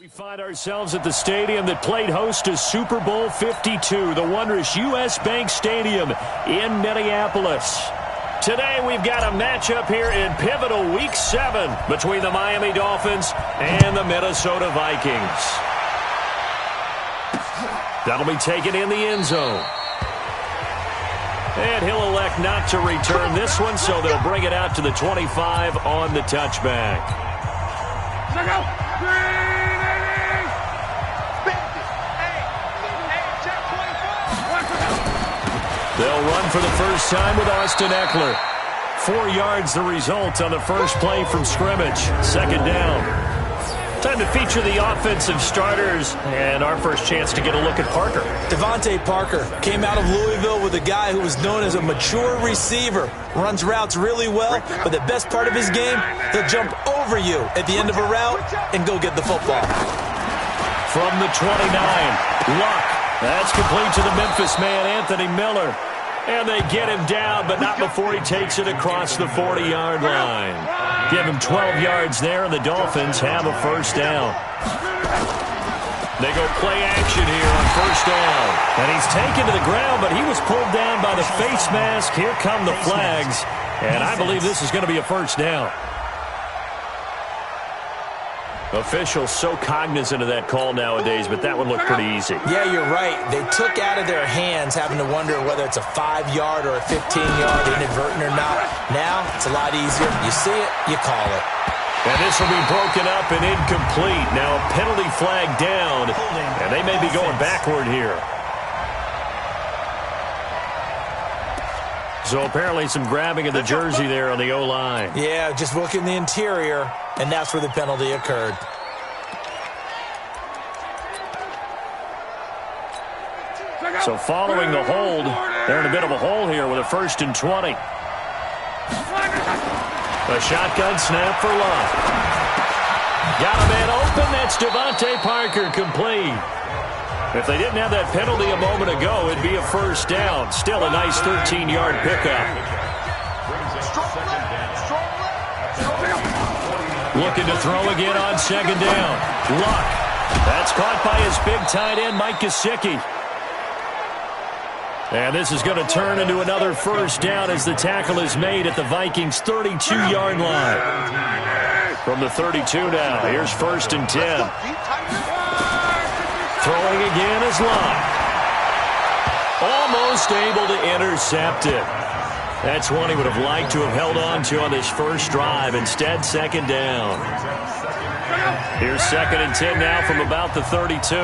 We find ourselves at the stadium that played host to Super Bowl 52, the wondrous U.S. Bank Stadium in Minneapolis. Today we've got a matchup here in pivotal Week 7 between the Miami Dolphins and the Minnesota Vikings. That'll be taken in the end zone. And he'll elect not to return this one, so they'll bring it out to the 25 on the touchback. They'll run for the first time with Austin Eckler. 4 yards the result on the first play from scrimmage. Second down. Time to feature the offensive starters and our first chance to get a look at Parker. Devontae Parker came out of Louisville with a guy who was known as a mature receiver. Runs routes really well, but the best part of his game, he'll jump over you at the end of a route and go get the football. From the 29, Luck. That's complete to the Memphis man, Anthony Miller. And they get him down, but not before he takes it across the 40-yard line. Give him 12 yards there, and the Dolphins have a first down. They go play action here on first down. And he's taken to the ground, but he was pulled down by the face mask. Here come the flags. And I believe this is going to be a first down. Officials so cognizant of that call nowadays, but that one looked pretty easy. Yeah, you're right. They took out of their hands having to wonder whether it's a 5-yard or a 15-yard, inadvertent or not. Now, it's a lot easier. You see it, you call it. And this will be broken up and incomplete. Now a penalty flag down, and they may be going backward here. So apparently some grabbing of the jersey there on the O-line. Yeah, just look in the interior, and that's where the penalty occurred. So following the hold, they're in a bit of a hole here with a 1st and 20. A shotgun snap for Luck. Got a man open. That's Devontae Parker, complete. If they didn't have that penalty a moment ago, it'd be a first down. Still a nice 13-yard pickup. Looking to throw again on second down. Luck. That's caught by his big tight end, Mike Gesicki. And this is going to turn into another first down as the tackle is made at the Vikings' 32-yard line. From the 32 now, here's 1st and 10. Throwing again is Luck. Almost able to intercept it. That's one he would have liked to have held on to on this first drive. Instead, second down. Here's 2nd and 10 now from about the 32.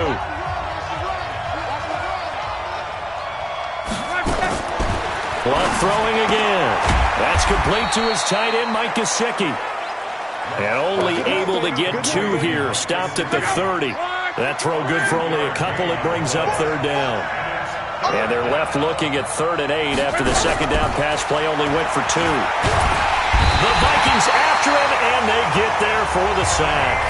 Luck throwing again. That's complete to his tight end, Mike Gesicki. And only able to get 2 here. Stopped at the 30. That throw good for only a couple. It brings up 3rd down. And they're left looking at 3rd and 8 after the second down pass play only went for 2. The Vikings after him, and they get there for the sack.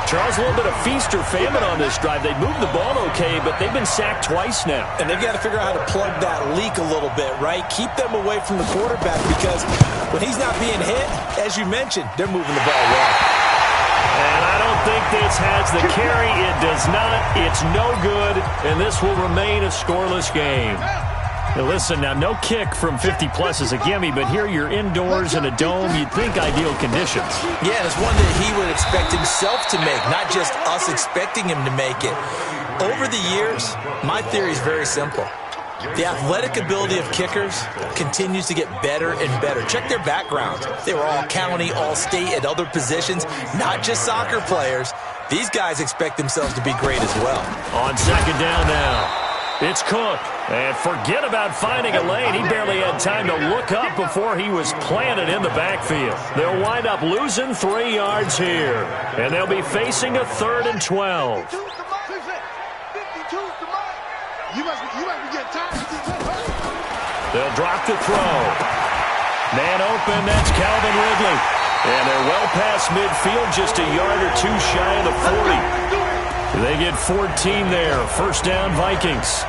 Charles, a little bit of feast or famine on this drive. They moved the ball okay, but they've been sacked twice now. And they've got to figure out how to plug that leak a little bit, right? Keep them away from the quarterback because when he's not being hit, as you mentioned, they're moving the ball well. And I don't think this has the carry. It does not. It's no good, and this will remain a scoreless game. Now listen, now no kick from 50-plus is a gimme, but here you're indoors in a dome. You'd think ideal conditions. Yeah, and it's one that he would expect himself to make, not just us expecting him to make it. Over the years, my theory is very simple. The athletic ability of kickers continues to get better and better. Check their backgrounds. They were all county, all state, at other positions, not just soccer players. These guys expect themselves to be great as well. On second down now. It's Cook. And forget about finding a lane. He barely had time to look up before he was planted in the backfield. They'll wind up losing 3 yards here. And they'll be facing a 3rd and 12. They'll drop the throw. Man open, that's Calvin Ridley. And they're well past midfield, just a yard or 2 shy of the 40. They get 14 there. First down, Vikings.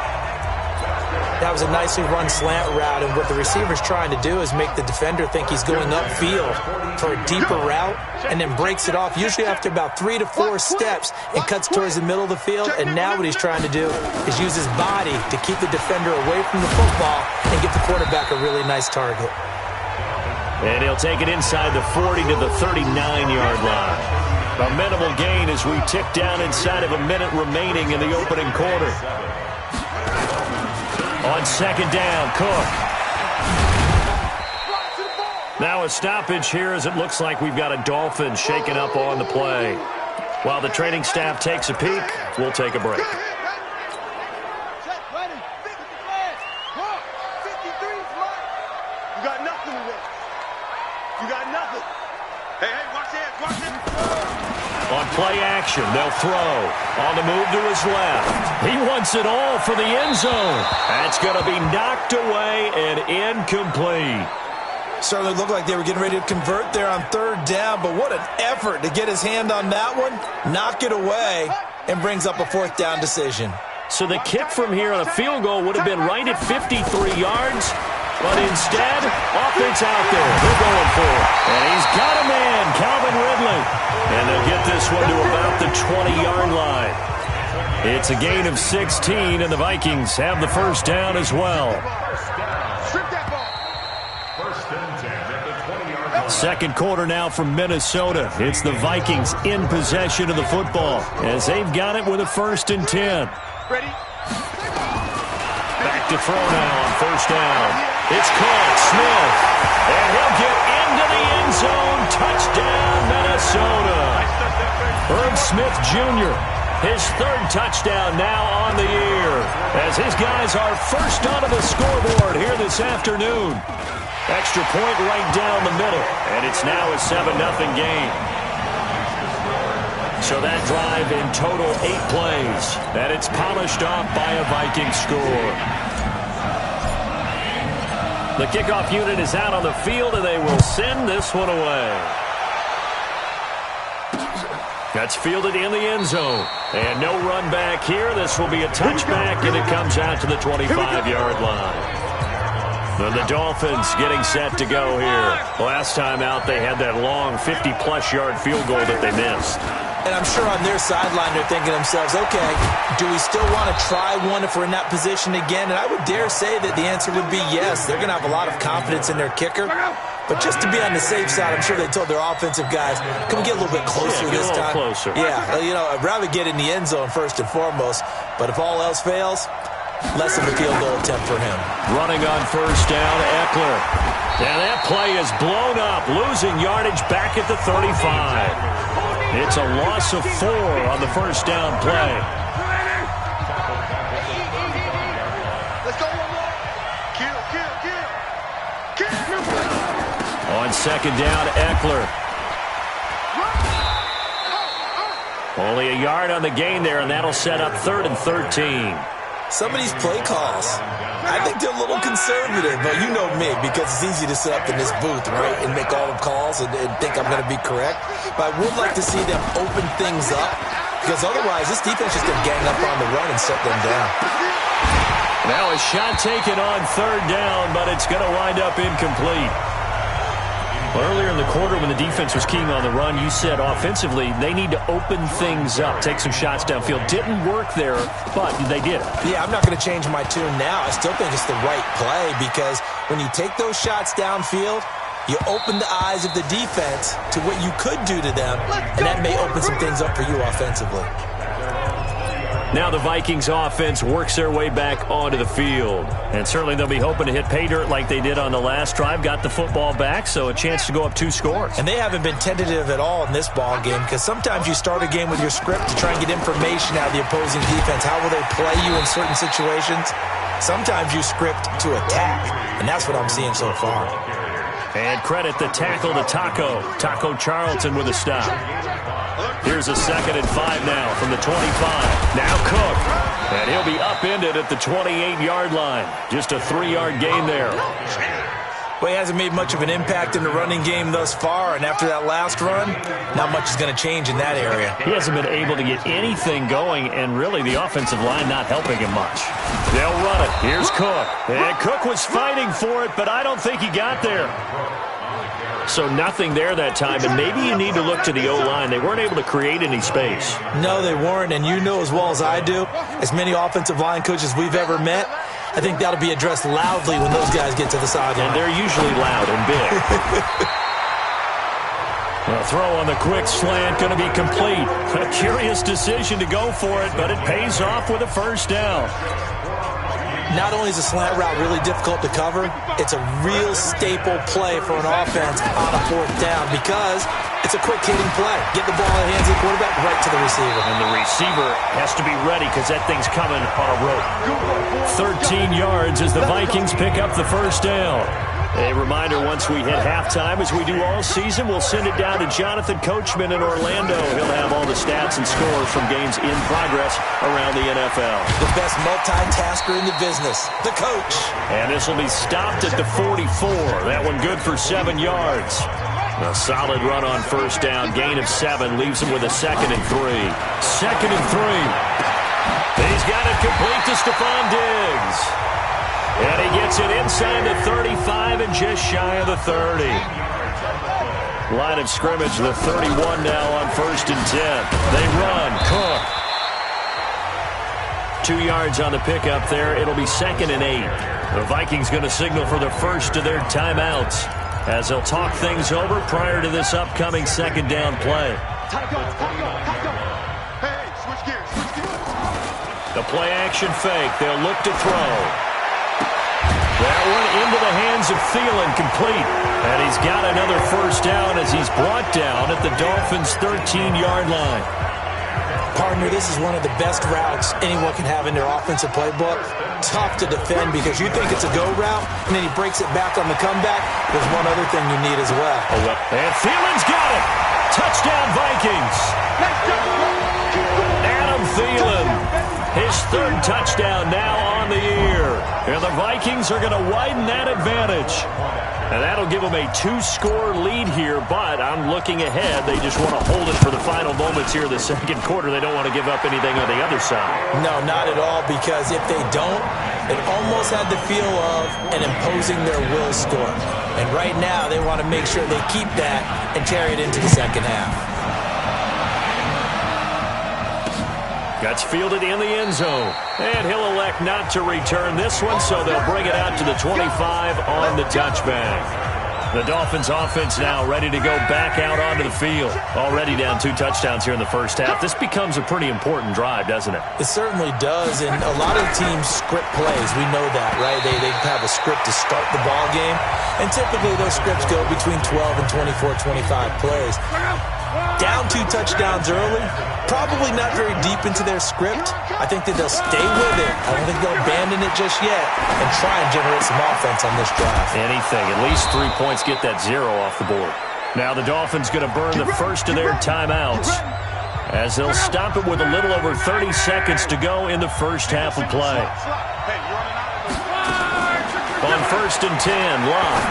That was a nicely run slant route, and what the receiver's trying to do is make the defender think he's going upfield for a deeper route and then breaks it off, usually after about 3 to 4 steps, and cuts towards the middle of the field. And now what he's trying to do is use his body to keep the defender away from the football and get the quarterback a really nice target. And he'll take it inside the 40 to the 39-yard line. A minimal gain as we tick down inside of a minute remaining in the opening quarter. On second down, Cook. Now a stoppage here as it looks like we've got a Dolphin shaken up on the play. While the training staff takes a peek, we'll take a break. On play action, they'll throw. On the move to his left. He wants it all for the end zone. That's going to be knocked away and incomplete. Certainly looked like they were getting ready to convert there on third down, but what an effort to get his hand on that one, knock it away, and brings up a fourth down decision. So the kick from here on a field goal would have been right at 53 yards. But instead, offense out there. They're going for it. And he's got a man, Calvin Ridley. And they'll get this one to about the 20-yard line. It's a gain of 16, and the Vikings have the first down as well. Second quarter now from Minnesota. It's the Vikings in possession of the football as they've got it with a 1st and 10. Ready? Back to throw now on first down. It's caught, Smith, and he'll get into the end zone. Touchdown, Minnesota. Herb Smith Jr., his 3rd touchdown now on the year, as his guys are first onto the scoreboard here this afternoon. Extra point right down the middle, and it's now a 7-0 game. So that drive in total 8 plays, and it's polished off by a Viking score. The kickoff unit is out on the field, and they will send this one away. That's fielded in the end zone. And no run back here. This will be a touchback, and it comes out to the 25-yard line. And the Dolphins getting set to go here. Last time out, they had that long 50-plus yard field goal that they missed. And I'm sure on their sideline they're thinking to themselves, okay, do we still want to try one if we're in that position again? And I would dare say that the answer would be yes. They're going to have a lot of confidence in their kicker. But just to be on the safe side, I'm sure they told their offensive guys, can we get a little bit closer this time? Closer. Yeah, I'd rather get in the end zone first and foremost. But if all else fails, less of a field goal attempt for him. Running on first down, Eckler. And that play is blown up, losing yardage back at the 35. It's a loss of 4 on the first down play. Let's go one more. Kill. On second down, Eckler. Only a yard on the gain there, and that'll set up 3rd and 13. Some of these play calls, I think they're a little conservative, but you know me, because it's easy to sit up in this booth, right, and make all the calls and think I'm going to be correct. But I would like to see them open things up, because otherwise this defense is going to gang up on the run and shut them down. Now a shot taken on 3rd down, but it's going to wind up incomplete. Well, earlier in the quarter when the defense was keying on the run, you said offensively they need to open things up, take some shots downfield. Didn't work there, but they did it. Yeah, I'm not going to change my tune now. I still think it's the right play because when you take those shots downfield, you open the eyes of the defense to what you could do to them, and that may open some things up for you offensively. Now the Vikings offense works their way back onto the field. And certainly they'll be hoping to hit pay dirt like they did on the last drive. Got the football back, so a chance to go up 2 scores. And they haven't been tentative at all in this ball game because sometimes you start a game with your script to try and get information out of the opposing defense. How will they play you in certain situations? Sometimes you script to attack, and that's what I'm seeing so far. And credit the tackle to Taco Charlton with a stop. Here's a 2nd and 5 now from the 25. Now Cook. And he'll be upended at the 28-yard line. Just a 3-yard gain there. Well, he hasn't made much of an impact in the running game thus far, and after that last run, not much is going to change in that area. He hasn't been able to get anything going, and really the offensive line not helping him much. They'll run it. Here's Cook. And Cook was fighting for it, but I don't think he got there. So nothing there that time, and maybe you need to look to the O-line. They weren't able to create any space. No, they weren't, and you know as well as I do, as many offensive line coaches we've ever met, I think that'll be addressed loudly when those guys get to the sideline. And they're usually loud and big. The throw on the quick slant going to be complete. A curious decision to go for it, but it pays off with a first down. Not only is a slant route really difficult to cover, it's a real staple play for an offense on a fourth down because it's a quick-hitting play. Get the ball in the hands of the quarterback right to the receiver. And the receiver has to be ready because that thing's coming on a rope. 13 yards as the Vikings pick up the first down. A reminder, once we hit halftime, as we do all season, we'll send it down to Jonathan Coachman in Orlando. He'll have all the stats and scores from games in progress around the NFL. The best multitasker in the business, the coach. And this will be stopped at the 44. That one good for 7 yards. A solid run on first down, gain of 7, leaves him with a 2nd and 3. 2nd and 3. He's got it complete to Stephon Diggs. And he gets it inside the 35 and just shy of the 30. Line of scrimmage, the 31 now on 1st and 10. They run. Cook. 2 yards on the pickup there. It'll be 2nd and 8. The Vikings going to signal for the first of their timeouts as they'll talk things over prior to this upcoming 2nd down play. Hey, switch gears. The play action fake. They'll look to throw. That one into the hands of Thielen, complete. And he's got another first down as he's brought down at the Dolphins' 13-yard line. Partner, this is one of the best routes anyone can have in their offensive playbook. Tough to defend because you think it's a go route, and then he breaks it back on the comeback. There's one other thing you need as well. And Thielen's got it. Touchdown, Vikings. Adam Thielen. His 3rd touchdown now on the year. And the Vikings are going to widen that advantage. And that'll give them a 2-score lead here, but I'm looking ahead. They just want to hold it for the final moments here in the 2nd quarter. They don't want to give up anything on the other side. No, not at all, because if they don't, it almost had the feel of an imposing their will score. And right now, they want to make sure they keep that and carry it into the second half. Gets fielded in the end zone. And he'll elect not to return this one, so they'll bring it out to the 25 on the touchback. The Dolphins offense now ready to go back out onto the field. Already down 2 touchdowns here in the first half. This becomes a pretty important drive, doesn't it? It certainly does, and a lot of teams script plays. We know that, right? They have a script to start the ball game, and typically those scripts go between 12 and 24, 25 plays. Down 2 touchdowns early, probably not very deep into their script. I think that they'll stay with it. I don't think they'll abandon it just yet and try and generate some offense on this drive. Anything. At least 3 points, get that 0 off the board. Now the Dolphins going to burn the first of their timeouts as they'll stop it with a little over 30 seconds to go in the first half of play. On 1st and 10, Locke.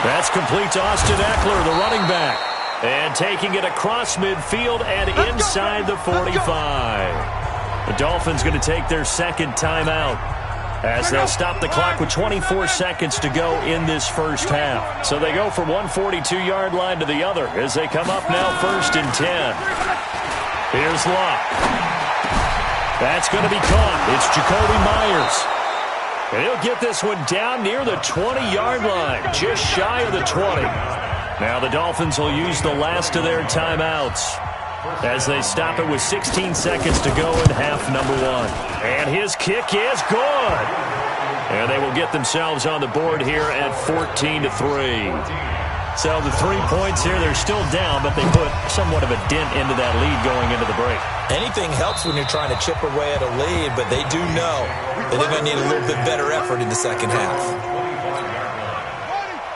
That's complete to Austin Eckler, the running back. And taking it across midfield and inside the 45. The Dolphins going to take their 2nd timeout as they'll stop the clock with 24 seconds to go in this first half. So they go from one 42-yard line to the other as they come up now 1st and 10. Here's Locke. That's going to be caught. It's Jacoby Myers. And he'll get this one down near the 20-yard line, just shy of the 20. Now the Dolphins will use the last of their timeouts as they stop it with 16 seconds to go in half number 1. And his kick is good. And they will get themselves on the board here at 14-3. So the 3 points here, they're still down, but they put somewhat of a dent into that lead going into the break. Anything helps when you're trying to chip away at a lead, but they do know that they're going to need a little bit better effort in the second half.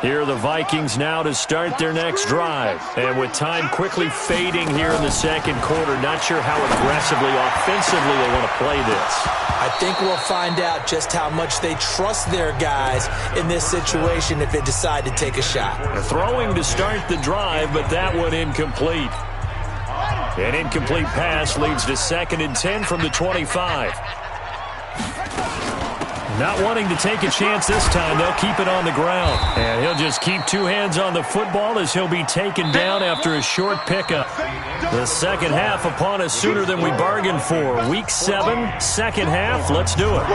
Here are the Vikings now to start their next drive. And with time quickly fading here in the second quarter, not sure how aggressively, offensively they want to play this. I think we'll find out just how much they trust their guys in this situation if they decide to take a shot. Throwing to start the drive, but that one incomplete. An incomplete pass leads to 2nd and 10 from the 25. Not wanting to take a chance this time, they'll keep it on the ground. And he'll just keep 2 hands on the football as he'll be taken down after a short pickup. The second half upon us sooner than we bargained for. Week 7, second half, let's do it.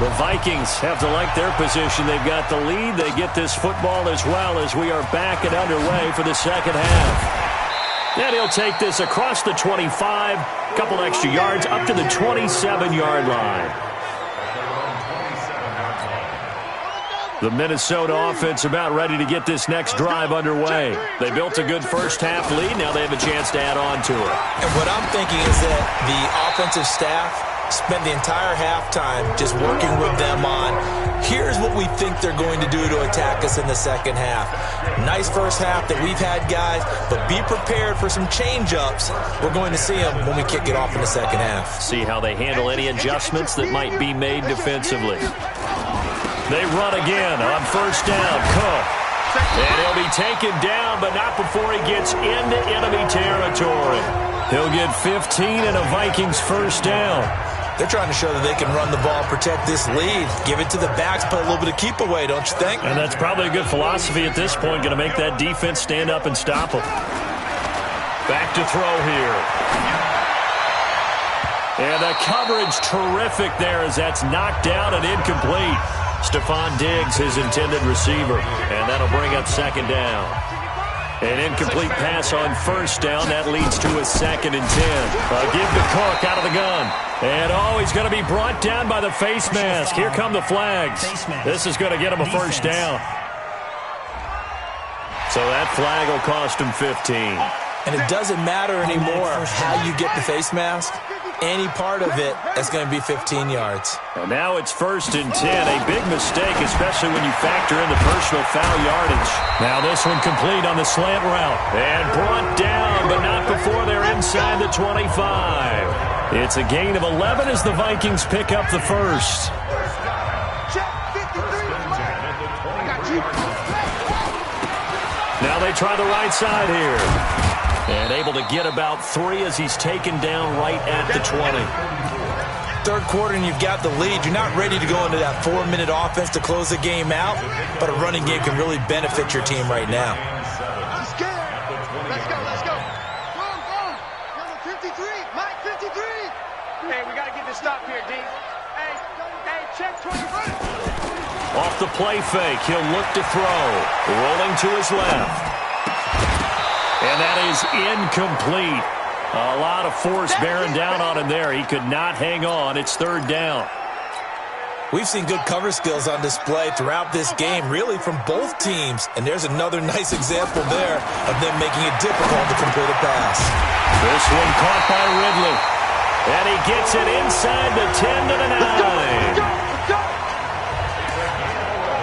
The Vikings have to like their position. They've got the lead. They get this football as well as we are back and underway for the second half. And he'll take this across the 25, a couple extra yards up to the 27-yard line. The Minnesota offense about ready to get this next drive underway. They built a good first half lead. Now they have a chance to add on to it. And what I'm thinking is that the offensive staff spent the entire halftime just working with them on, here's what we think they're going to do to attack us in the second half. Nice first half that we've had, guys, but be prepared for some change-ups. We're going to see them when we kick it off in the second half. See how they handle any adjustments that might be made defensively. They run again on first down. Cook. And he'll be taken down, but not before he gets into enemy territory. He'll get 15 and a Vikings first down. They're trying to show that they can run the ball and protect this lead. Give it to the backs, play a little bit of keep away, don't you think? And that's probably a good philosophy at this point. Going to make that defense stand up and stop them. Back to throw here. And the coverage terrific there as that's knocked down and incomplete. Stephon Diggs, his intended receiver. And that'll bring up second down. An incomplete pass on first down. That leads to a 2nd and 10. Give to Cook out of the gun. And, he's going to be brought down by the face mask. Here come the flags. This is going to get him a first down. So that flag will cost him 15. And it doesn't matter anymore how you get the face mask. Any part of it is going to be 15 yards. And now it's 1st and 10. A big mistake, especially when you factor in the personal foul yardage. Now this one complete on the slant route. And brought down, but not before they're inside the 25. It's a gain of 11 as the Vikings pick up the first. Now they try the right side here. And able to get about 3 as he's taken down right at the 20. Third quarter and you've got the lead. You're not ready to go into that 4-minute offense to close the game out, but a running game can really benefit your team right now. Let's go. Number 53, Mike 53. Hey, we got to get this stop here, D. Hey, check 20. Off the play fake, he'll look to throw. Rolling to his left. And that is incomplete. A lot of force bearing down on him there. He could not hang on. It's 3rd down. We've seen good cover skills on display throughout this game, really from both teams. And there's another nice example there of them making it difficult to complete a pass. This one caught by Ridley. And he gets it inside the 10 to the 9.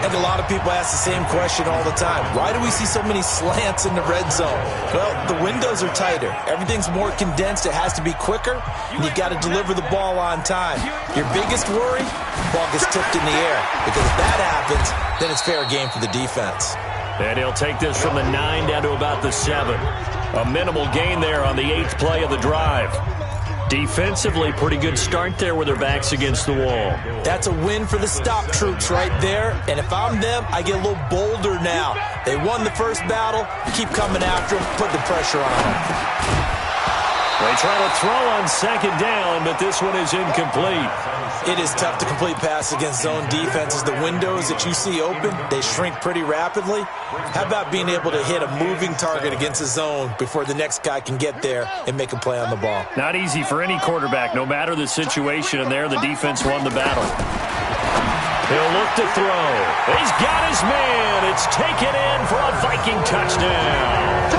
And a lot of people ask the same question all the time. Why do we see so many slants in the red zone? Well, the windows are tighter. Everything's more condensed. It has to be quicker, and you've got to deliver the ball on time. Your biggest worry, the ball gets tipped in the air. Because if that happens, then it's fair game for the defense. And he'll take this from the 9 down to about the 7. A minimal gain there on the 8th play of the drive. Defensively, pretty good start there with their backs against the wall. That's a win for the stop troops right there. And if I'm them, I get a little bolder now. They won the first battle. Keep coming after them. Put the pressure on them. They try to throw on second down, but this one is incomplete. It is tough to complete passes against zone defenses. The windows that you see open, they shrink pretty rapidly. How about being able to hit a moving target against a zone before the next guy can get there and make a play on the ball? Not easy for any quarterback, no matter the situation, and there the defense won the battle. He'll look to throw. He's got his man. It's taken in for a Viking touchdown.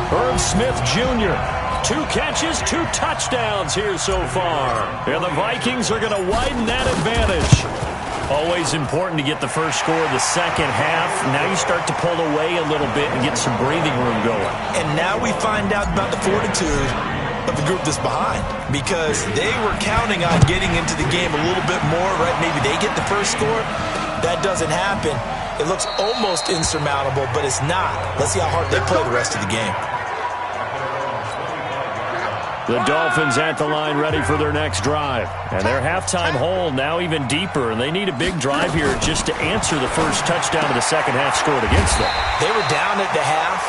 Herb Smith Jr., 2 catches, 2 touchdowns here so far. And the Vikings are going to widen that advantage. Always important to get the first score of the second half. Now you start to pull away a little bit and get some breathing room going. And now we find out about the fortitude of the group that's behind, because they were counting on getting into the game a little bit more, right? Maybe they get the first score. That doesn't happen. It looks almost insurmountable, but it's not. Let's see how hard they play the rest of the game. The Dolphins at the line ready for their next drive. And their halftime hole now even deeper, and they need a big drive here just to answer the first touchdown of the second half scored against them. They were down at the half.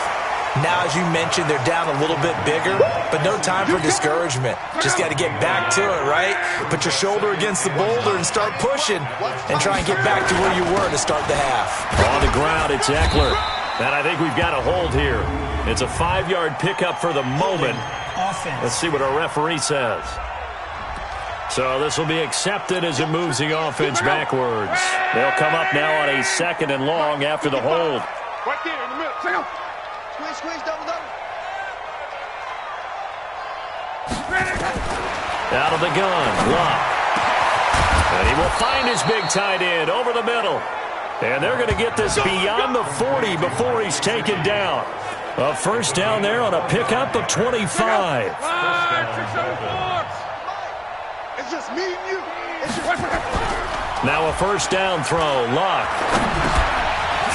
Now, as you mentioned, they're down a little bit bigger, but no time for discouragement. Just got to get back to it, right? Put your shoulder against the boulder and start pushing and try and get back to where you were to start the half. On the ground, it's Eckler. And I think we've got a hold here. It's a 5-yard pickup for the moment. Let's see what our referee says. So this will be accepted as it moves the offense backwards. They'll come up now on a 2nd and long after the hold. Right there in the middle. Take him. Squeeze, double. Out of the gun, Luck. And he will find his big tight end over the middle. And they're going to get this beyond the 40 before he's taken down. A first down there on a pickup of 25. 5, 6, 7, 4. It's just me and you. Now a first down throw, Luck.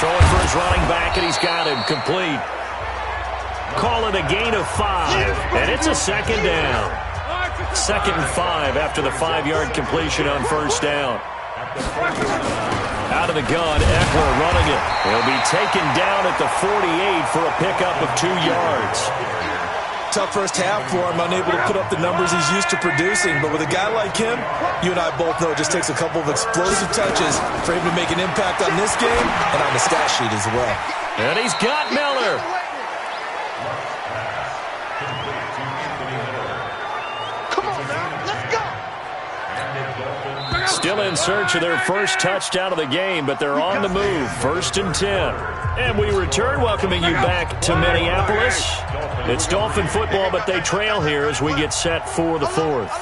Throwing for his running back, and he's got him complete. Call it a gain of 5, and it's a second down. 2nd and 5 after the 5-yard completion on first down. Out of the gun, Eckler running it. He'll be taken down at the 48 for a pickup of 2 yards. Tough first half for him, unable to put up the numbers he's used to producing. But with a guy like him, you and I both know it just takes a couple of explosive touches for him to make an impact on this game and on the stat sheet as well. And he's got Miller. Still in search of their first touchdown of the game, but they're on the move. 1st and 10. And we return, welcoming you back to Minneapolis. It's Dolphin football, but they trail here as we get set for the 4th.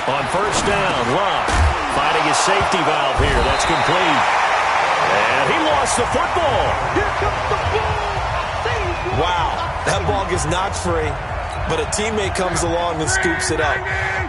On first down, Luck finding his safety valve here. That's complete. And he lost the football. Wow, that ball gets knocked free, but a teammate comes along and scoops it up.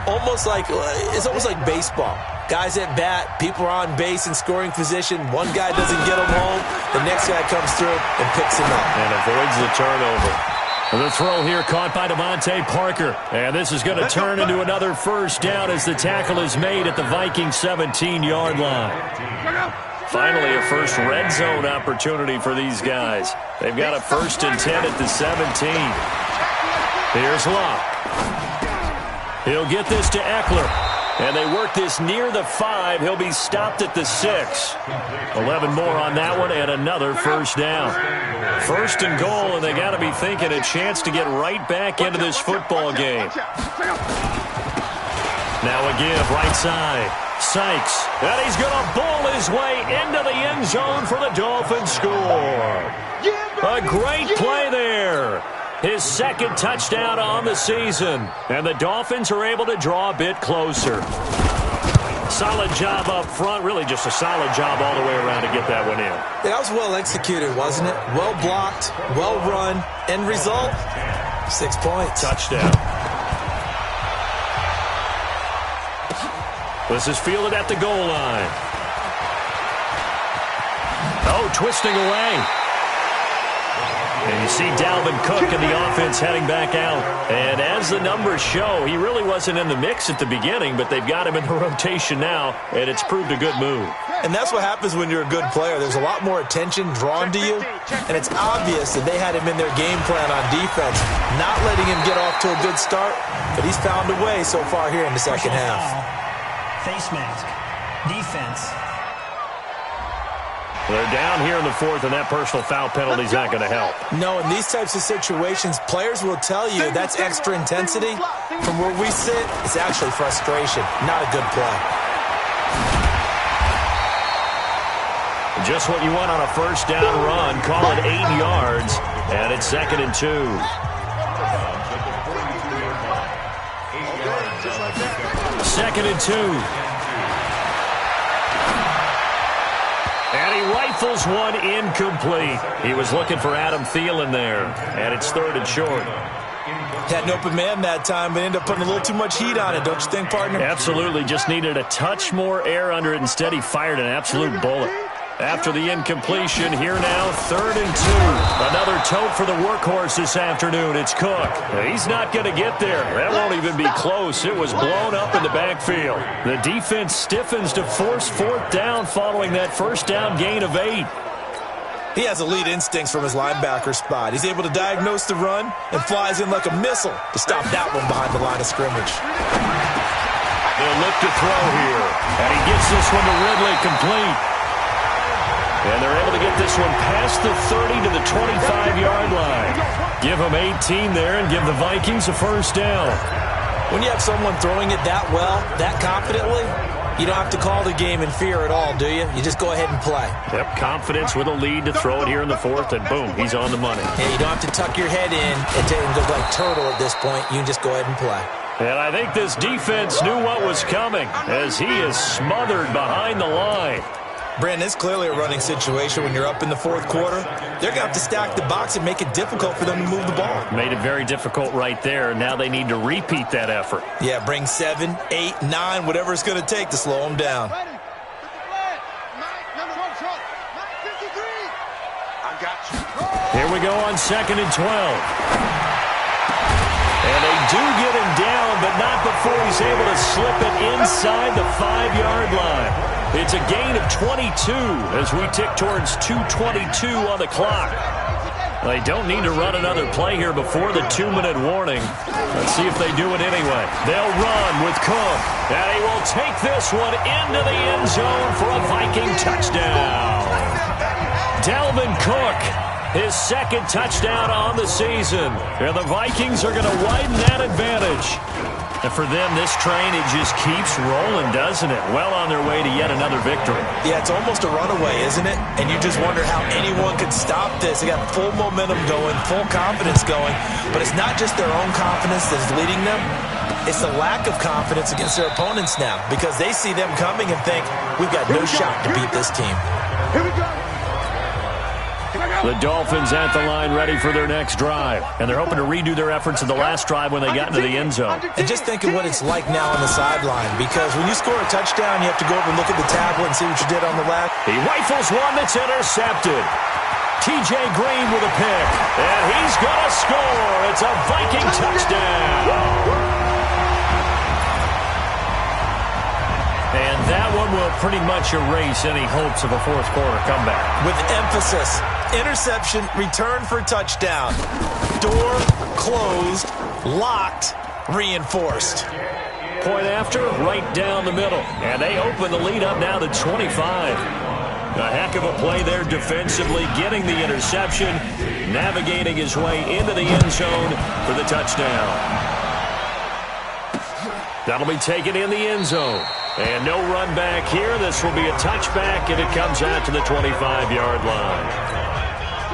It's almost like baseball. Guys at bat, people are on base in scoring position. One guy doesn't get him home. The next guy comes through and picks him up. And avoids the turnover. The throw here caught by Devontae Parker. And this is going to turn into another first down as the tackle is made at the Vikings 17-yard line. Finally, a first red zone opportunity for these guys. They've got a 1st and 10 at the 17. Here's Luck. He'll get this to Eckler. And they work this near the 5. He'll be stopped at the 6. 11 more on that one and another first down. 1st and goal, and they got to be thinking a chance to get right back into this football game. Now a give, right side. Sykes. And he's going to bowl his way into the end zone for the Dolphins score. A great play there. His 2nd touchdown on the season. And the Dolphins are able to draw a bit closer. Solid job up front. Really just a solid job all the way around to get that one in. That was well executed, wasn't it? Well blocked, well run. End result, 6 points. Touchdown. This is fielded at the goal line. Oh, twisting away. And you see Dalvin Cook and the offense heading back out. And as the numbers show, he really wasn't in the mix at the beginning, but they've got him in the rotation now, and it's proved a good move. And that's what happens when you're a good player. There's a lot more attention drawn to you, and it's obvious that they had him in their game plan on defense, not letting him get off to a good start, but he's found a way so far here in the second half. Face mask. Defense. They're down here in the 4th, and that personal foul penalty is not going to help. No, in these types of situations, players will tell you that's extra intensity. From where we sit, it's actually frustration, not a good play. Just what you want on a first down run. Call it 8 yards, and it's 2nd and 2. 2nd and 2. And he rifles one incomplete. He was looking for Adam Thielen there, and it's 3rd and short. Had an open man that time, but ended up putting a little too much heat on it, don't you think, partner? Absolutely. Just needed a touch more air under it. Instead, he fired an absolute bullet. After the incompletion, here now, 3rd and 2. Another tote for the workhorse this afternoon. It's Cook. He's not going to get there. That won't even be close. It was blown up in the backfield. The defense stiffens to force 4th down following that first down gain of 8. He has elite instincts from his linebacker spot. He's able to diagnose the run and flies in like a missile to stop that one behind the line of scrimmage. They'll look to throw here. And he gets this one to Ridley complete. And they're able to get this one past the 30 to the 25-yard line. Give them 18 there and give the Vikings a first down. When you have someone throwing it that well, that confidently, you don't have to call the game in fear at all, do you? You just go ahead and play. Yep, confidence with a lead to throw it here in the 4th, and boom, he's on the money. Yeah, you don't have to tuck your head in and look like turtle at this point. You can just go ahead and play. And I think this defense knew what was coming as he is smothered behind the line. Brandon, it's clearly a running situation when you're up in the 4th quarter. They're going to have to stack the box and make it difficult for them to move the ball. Made it very difficult right there. Now they need to repeat that effort. Yeah, bring 7, 8, 9, whatever it's going to take to slow them down. Here we go on 2nd and 12. And they do get him down, but not before he's able to slip it inside the 5-yard line. It's a gain of 22 as we tick towards 2:22 on the clock. They don't need to run another play here before the 2-minute warning. Let's see if they do it anyway. They'll run with Cook, and he will take this one into the end zone for a Viking touchdown. Dalvin Cook, his 2nd touchdown on the season. And the Vikings are going to widen that advantage. And for them, this train, it just keeps rolling, doesn't it? Well on their way to yet another victory. Yeah, it's almost a runaway, isn't it? And you just wonder how anyone could stop this. They got full momentum going, full confidence going. But it's not just their own confidence that's leading them. It's the lack of confidence against their opponents now because they see them coming and think, we've got no shot to beat this team. Here we go. The Dolphins at the line ready for their next drive. And they're hoping to redo their efforts in the last drive when they got into the end zone. And just think of what it's like now on the sideline because when you score a touchdown, you have to go over and look at the tablet and see what you did on the left. He rifles one that's intercepted. T.J. Green with a pick. And he's going to score. It's a Viking touchdown. And that one will pretty much erase any hopes of a 4th quarter comeback. With emphasis, interception, return for touchdown. Door closed, locked, reinforced. Point after, right down the middle. And they open the lead up now to 25. A heck of a play there defensively, getting the interception, navigating his way into the end zone for the touchdown. That'll be taken in the end zone. And no run back here. This will be a touchback, and it comes out to the 25-yard line.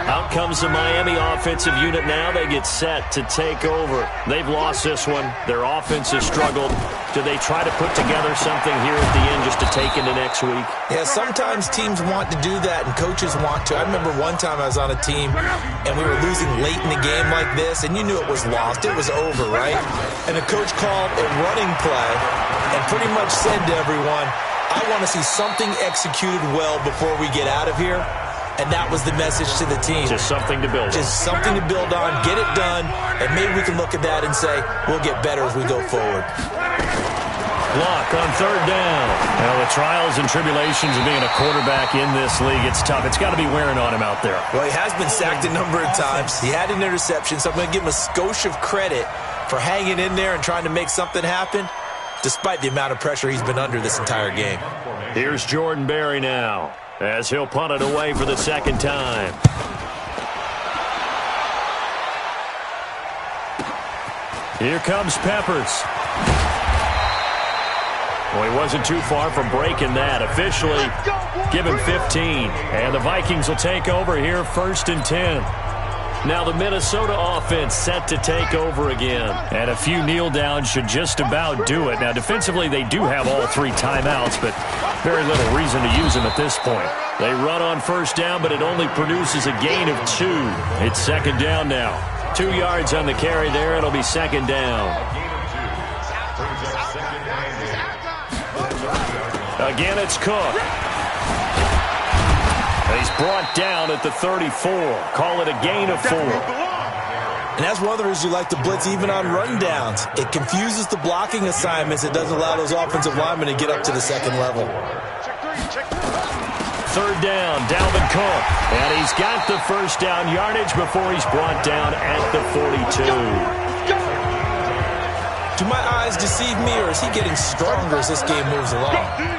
Out comes the Miami offensive unit now. They get set to take over. They've lost this one. Their offense has struggled. Do they try to put together something here at the end just to take into next week? Yeah, sometimes teams want to do that, and coaches want to. I remember one time I was on a team, and we were losing late in the game like this, and you knew it was lost. It was over, right? And the coach called a running play and pretty much said to everyone, I want to see something executed well before we get out of here. And that was the message to the team. Just something to build on. Just something to build on, get it done, and maybe we can look at that and say, we'll get better as we go forward. Block on 3rd down. Now, the trials and tribulations of being a quarterback in this league, it's tough. It's got to be wearing on him out there. Well, he has been sacked a number of times. He had an interception, so I'm going to give him a skosh of credit for hanging in there and trying to make something happen, despite the amount of pressure he's been under this entire game. Here's Jordan Berry now, as he'll punt it away for the 2nd time. Here comes Peppers. Well, he wasn't too far from breaking that. Officially, give him 15. And the Vikings will take over here 1st and 10. Now the Minnesota offense set to take over again. And a few kneel downs should just about do it. Now defensively they do have all 3 timeouts, but very little reason to use them at this point. They run on first down, but it only produces a gain of 2. It's second down now. 2 yards on the carry there. It'll be second down. Again, it's Cook. He's brought down at the 34. Call it a gain of 4. And that's one of the reasons you like to blitz even on rundowns. It confuses the blocking assignments. It doesn't allow those offensive linemen to get up to the second level. Third down, Dalvin Cook. And he's got the first down yardage before he's brought down at the 42. Do my eyes deceive me, or is he getting stronger as this game moves along?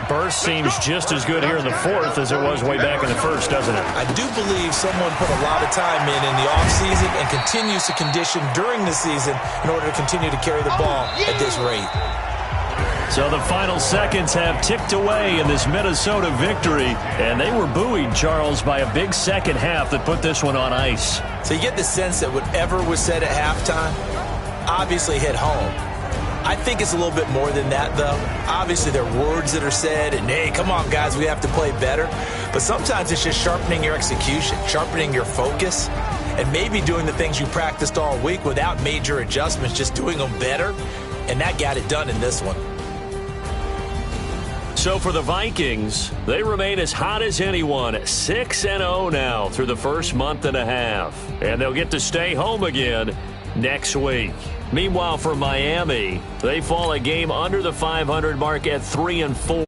Burst seems just as good here in the 4th as it was way back in the 1st, doesn't it? I do believe someone put a lot of time in the offseason and continues to condition during the season in order to continue to carry the ball at this rate. So the final seconds have ticked away in this Minnesota victory, and they were buoyed, Charles, by a big second half that put this one on ice. So you get the sense that whatever was said at halftime obviously hit home. I think it's a little bit more than that, though. Obviously, there are words that are said, and, hey, come on, guys, we have to play better. But sometimes it's just sharpening your execution, sharpening your focus, and maybe doing the things you practiced all week without major adjustments, just doing them better, and that got it done in this one. So for the Vikings, they remain as hot as anyone, 6-0 now through the first month and a half. And they'll get to stay home again next week. Meanwhile, for Miami, they fall a game under the 500 mark at 3-4.